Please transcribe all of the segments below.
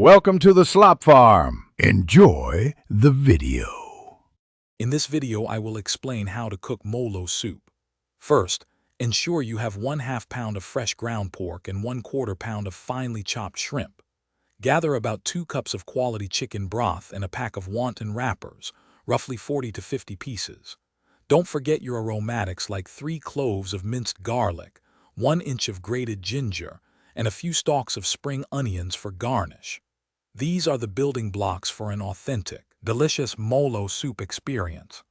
Welcome to the Slop Farm. Enjoy the video. In this video, I will explain how to cook Molo soup. First, ensure you have 1/2 pound of fresh ground pork and 1/4 pound of finely chopped shrimp. Gather about 2 cups of quality chicken broth and a pack of wonton wrappers, roughly 40 to 50 pieces. Don't forget your aromatics like 3 cloves of minced garlic, 1 inch of grated ginger, and a few stalks of spring onions for garnish. These are the building blocks for an authentic, delicious Molo soup experience.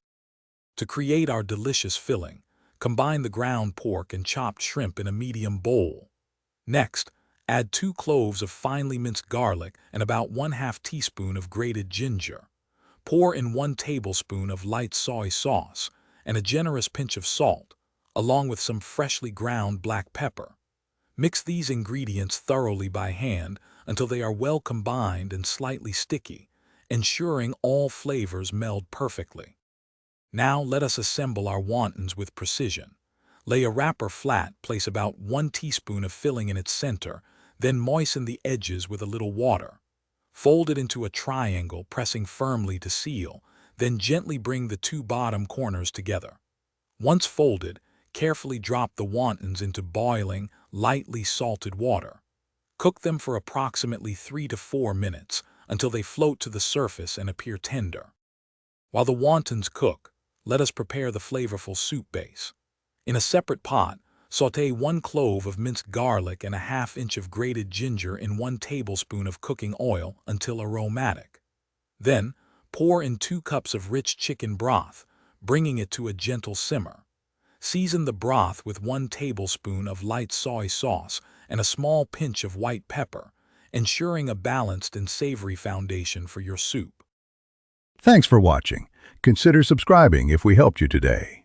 To create our delicious filling, combine the ground pork and chopped shrimp in a medium bowl. Next, add 2 cloves of finely minced garlic and about 1/2 teaspoon of grated ginger. Pour in 1 tablespoon of light soy sauce and a generous pinch of salt, along with some freshly ground black pepper. Mix these ingredients thoroughly by hand until they are well combined and slightly sticky, ensuring all flavors meld perfectly. Now let us assemble our wontons with precision. Lay a wrapper flat, place about 1 teaspoon of filling in its center, then moisten the edges with a little water. Fold it into a triangle, pressing firmly to seal, then gently bring the 2 bottom corners together. Once folded, carefully drop the wontons into boiling, lightly salted water. Cook them for approximately 3 to 4 minutes until they float to the surface and appear tender. While the wontons cook, let us prepare the flavorful soup base. In a separate pot, sauté 1 clove of minced garlic and a 1/2 inch of grated ginger in 1 tablespoon of cooking oil until aromatic. Then, pour in 2 cups of rich chicken broth, bringing it to a gentle simmer. Season the broth with 1 tablespoon of light soy sauce and a small pinch of white pepper, ensuring a balanced and savory foundation for your soup. Thanks for watching. Consider subscribing if we helped you today.